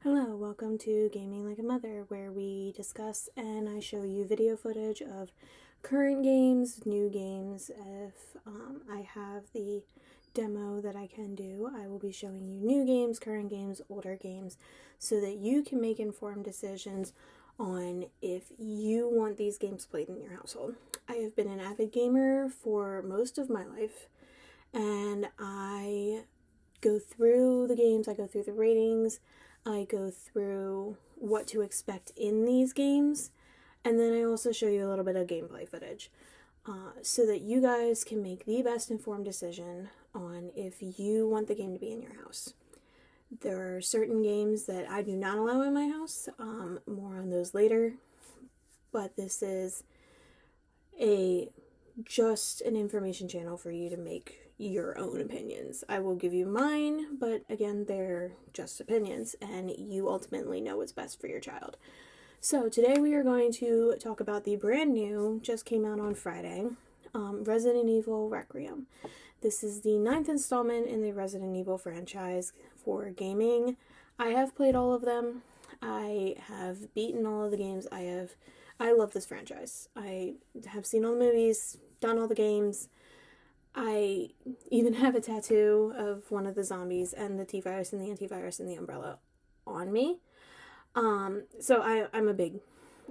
Hello, welcome to Gaming Like a Mother, where we discuss and I show you video footage of current games, new games. If I have the demo that I can do, I will be showing you new games, current games, older games, so that you can make informed decisions on if you want these games played in your household. I have been an avid gamer for most of my life, and I go through the games, I go through the ratings, I go through what to expect in these games, and then I also show you a little bit of gameplay footage so that you guys can make the best informed decision on if you want the game to be in your house. There are certain games that I do not allow in my house, more on those later, but this is just an information channel for you to make your own opinions. I will give you mine, but again, they're just opinions, and you ultimately know what's best for your child. So today we are going to talk about the brand new, just came out on Friday, Resident Evil Requiem. This is the 9th installment in the Resident Evil franchise for gaming. I have played all of them. I have beaten all of the games. I love this franchise. I have seen all the movies, done all the games. I even have a tattoo of one of the zombies and the T-virus and the antivirus and the umbrella on me. So I'm a big,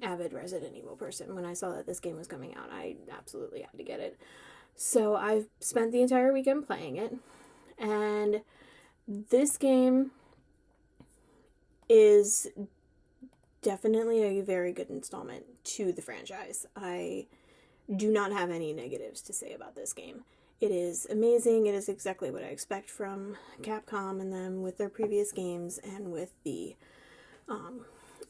avid Resident Evil person. When I saw that this game was coming out, I absolutely had to get it. So I've spent the entire weekend playing it, and this game is definitely a very good installment to the franchise. I do not have any negatives to say about this game. It is amazing. It is exactly what I expect from Capcom and them with their previous games and with the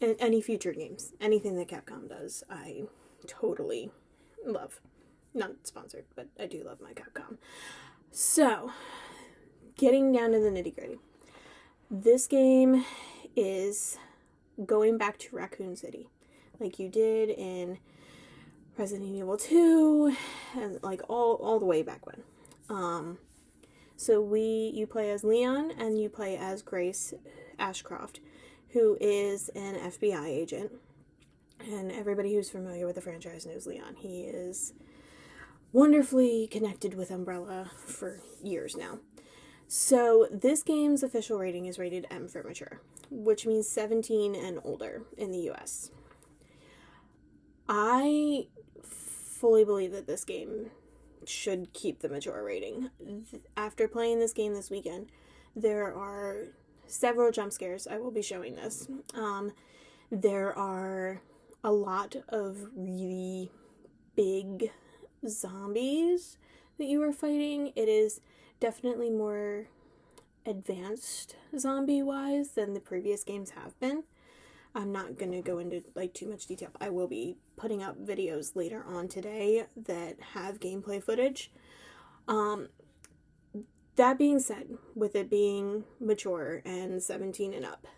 any future games. Anything that Capcom does, I totally love. Not sponsored, but I do love my Capcom. So, getting down to the nitty-gritty. This game is going back to Raccoon City, like you did in Resident Evil 2, and like all the way back when. So you play as Leon, and you play as Grace Ashcroft, who is an FBI agent, and everybody who's familiar with the franchise knows Leon. He is wonderfully connected with Umbrella for years now. So this game's official rating is rated M for mature, which means 17 and older in the US. I fully believe that this game should keep the mature rating. After playing this game this weekend, there are several jump scares. I will be showing this. There are a lot of really big zombies that you are fighting. It is definitely more advanced zombie-wise than the previous games have been. I'm not going to go into too much detail. I will be putting up videos later on today that have gameplay footage. That being said, with it being mature and 17 and up,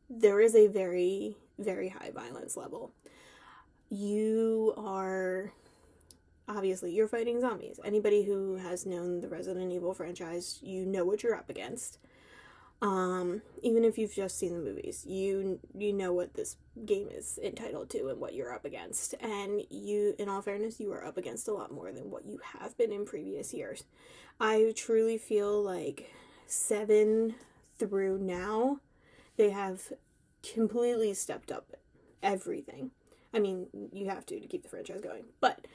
there is a very, very high violence level. You're fighting zombies. Anybody who has known the Resident Evil franchise, you know what you're up against. Even if you've just seen the movies, you know what this game is entitled to and what you're up against. And in all fairness, you are up against a lot more than what you have been in previous years. I truly feel like 7 through now, they have completely stepped up everything. I mean, you have to keep the franchise going, but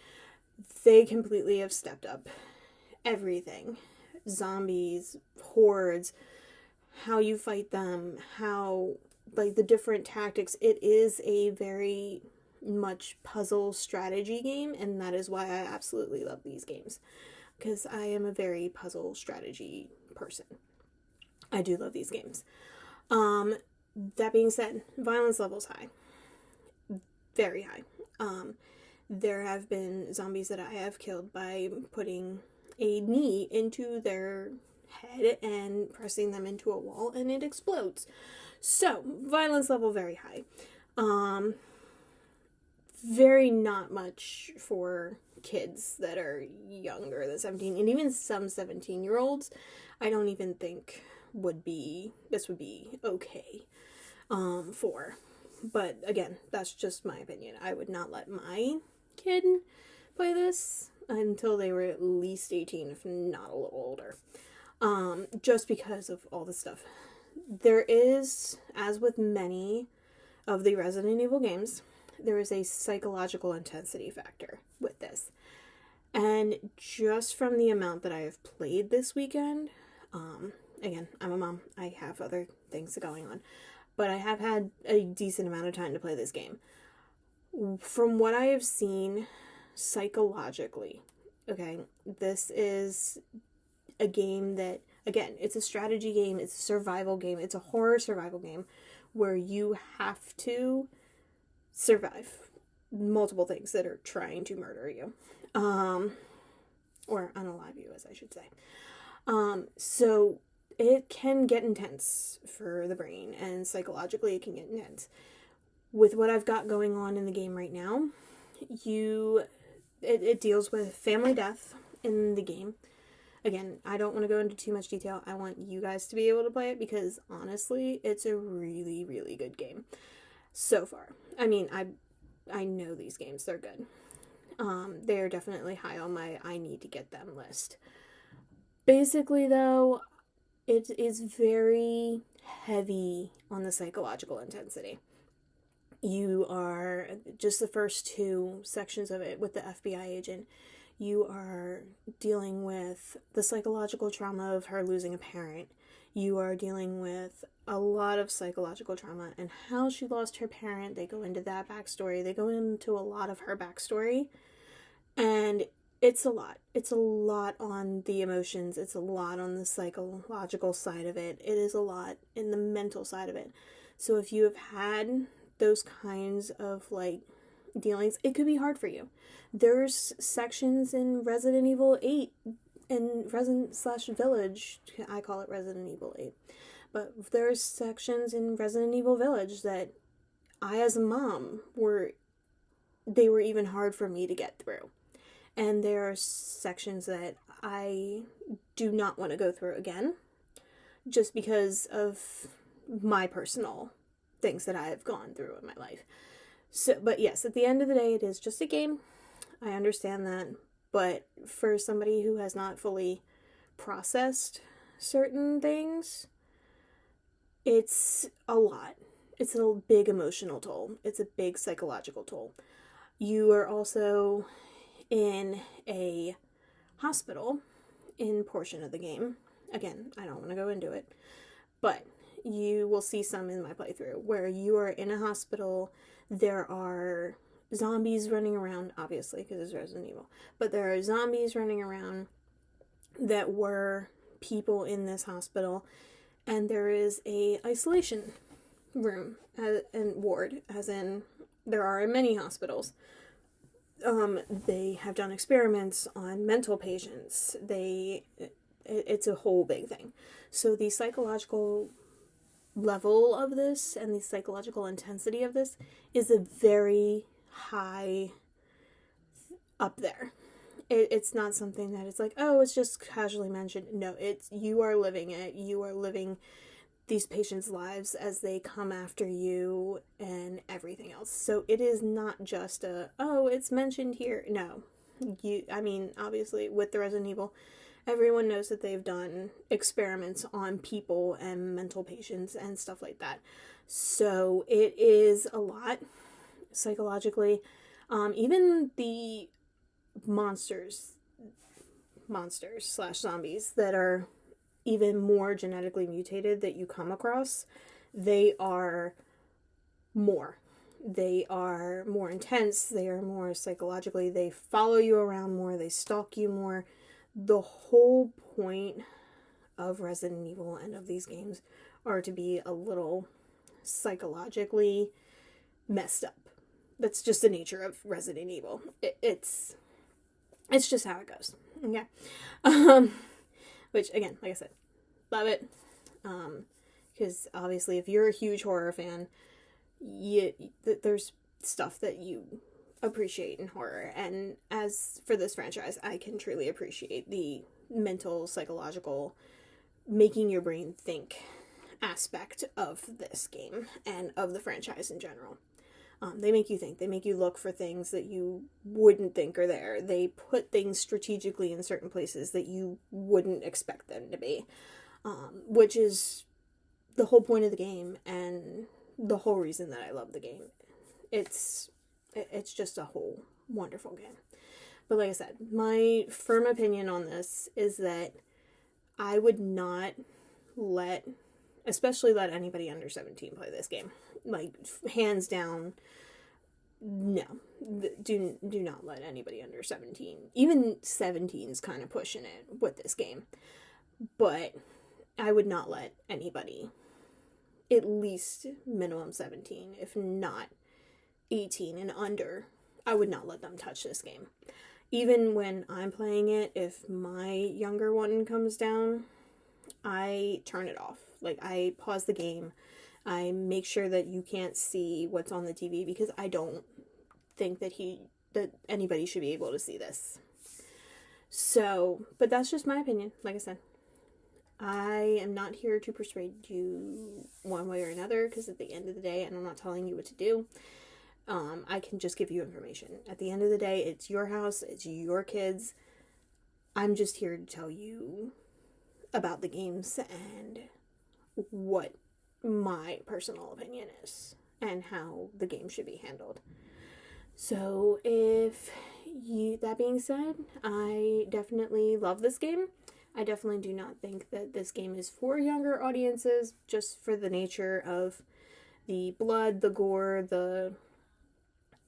they completely have stepped up everything. Zombies, hordes, how you fight them, how, the different tactics. It is a very much puzzle strategy game, and that is why I absolutely love these games, because I am a very puzzle strategy person. I do love these games. That being said, violence level's high. Very high. There have been zombies that I have killed by putting a knee into their head and pressing them into a wall, and it explodes. So, violence level very high. Very not much for kids that are younger than 17, and even some 17-year-olds, I don't even think this would be okay. for. But again, that's just my opinion. I would not let my kid play this until they were at least 18, if not a little older. Just because of all the stuff. There is, as with many of the Resident Evil games, there is a psychological intensity factor with this. And just from the amount that I have played this weekend, again, I'm a mom, I have other things going on, but I have had a decent amount of time to play this game. From what I have seen psychologically, okay, this is a game that, again, it's a strategy game, it's a survival game, it's a horror survival game where you have to survive multiple things that are trying to murder you. Or unalive you, as I should say. So it can get intense for the brain, and psychologically it can get intense. With what I've got going on in the game right now, it deals with family death in the game. Again, I don't want to go into too much detail. I want you guys to be able to play it because, honestly, it's a really, really good game so far. I mean, I know these games. They're good. They're definitely high on my I need to get them list. Basically, though, it is very heavy on the psychological intensity. You are, just the first 2 sections of it with the FBI agent, you are dealing with the psychological trauma of her losing a parent. You are dealing with a lot of psychological trauma and how she lost her parent. They go into that backstory. They go into a lot of her backstory. And it's a lot. It's a lot on the emotions. It's a lot on the psychological side of it. It is a lot in the mental side of it. So if you have had those kinds of, like, dealings, it could be hard for you. There's sections in Resident Evil 8 and Resident/Village, I call it Resident Evil 8, but there's sections in Resident Evil Village that I, as a mom, they were even hard for me to get through. And there are sections that I do not want to go through again, just because of my personal things that I have gone through in my life. So, but yes, at the end of the day, it is just a game. I understand that. But for somebody who has not fully processed certain things, it's a lot. It's a big emotional toll. It's a big psychological toll. You are also in a hospital in portion of the game. Again, I don't want to go into it, but you will see some in my playthrough where you are in a hospital. There are zombies running around, obviously, because it's Resident Evil, but there are zombies running around that were people in this hospital, and there is a isolation room and ward, as in there are in many hospitals. They have done experiments on mental patients. It's a whole big thing. So the psychological level of this and the psychological intensity of this is a very high up there. It's not something that it's like, oh, it's just casually mentioned. No, you are living it. You are living these patients' lives as they come after you and everything else. So it is not just it's mentioned here. No. Obviously, with the Resident Evil, everyone knows that they've done experiments on people and mental patients and stuff like that. So it is a lot psychologically. Even the monsters/zombies that are even more genetically mutated that you come across, they are more intense, they are more psychologically, they follow you around more, they stalk you more. The whole point of Resident Evil and of these games are to be a little psychologically messed up. That's just the nature of Resident Evil. It's just how it goes. Okay. Which, again, like I said, love it. Because obviously, if you're a huge horror fan, there's stuff that you appreciate in horror. And as for this franchise, I can truly appreciate the mental, psychological, making your brain think aspect of this game and of the franchise in general. They make you think. They make you look for things that you wouldn't think are there. They put things strategically in certain places that you wouldn't expect them to be, which is the whole point of the game and the whole reason that I love the game. It's just a whole wonderful game. But like I said, my firm opinion on this is that I would not especially let anybody under 17 play this game. Like, hands down, no. Do not let anybody under 17. Even 17's kind of pushing it with this game. But I would not let anybody, at least minimum 17, if not 18 and under, I would not let them touch this game. Even when I'm playing it, if my younger one comes down, I turn it off. Like, I pause the game. I make sure that you can't see what's on the TV because I don't think that anybody should be able to see this. So, but that's just my opinion. Like I said, I am not here to persuade you one way or another because at the end of the day, and I'm not telling you what to do, I can just give you information. At the end of the day, it's your house, it's your kids. I'm just here to tell you about the games and what my personal opinion is and how the game should be handled. So that being said, I definitely love this game. I definitely do not think that this game is for younger audiences, just for the nature of the blood, the gore, the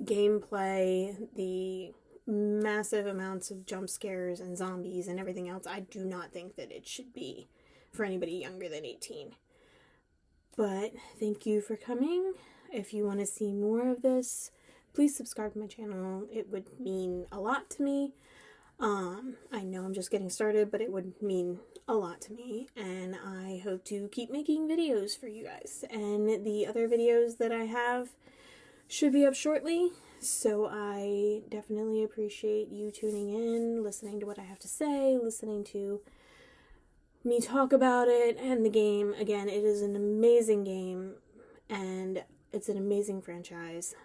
gameplay, the massive amounts of jump scares and zombies and everything else. I do not think that it should be for anybody younger than 18. But thank you for coming. If you want to see more of this, please subscribe to my channel. It would mean a lot to me. I know I'm just getting started, but it would mean a lot to me, and I hope to keep making videos for you guys. And the other videos that I have should be up shortly, so I definitely appreciate you tuning in, listening to what I have to say, listening to me talk about it and the game. Again, it is an amazing game, and it's an amazing franchise,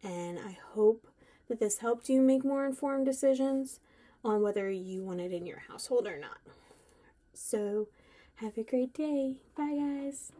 and I hope that this helped you make more informed decisions on whether you want it in your household or not. So, have a great day. Bye, guys.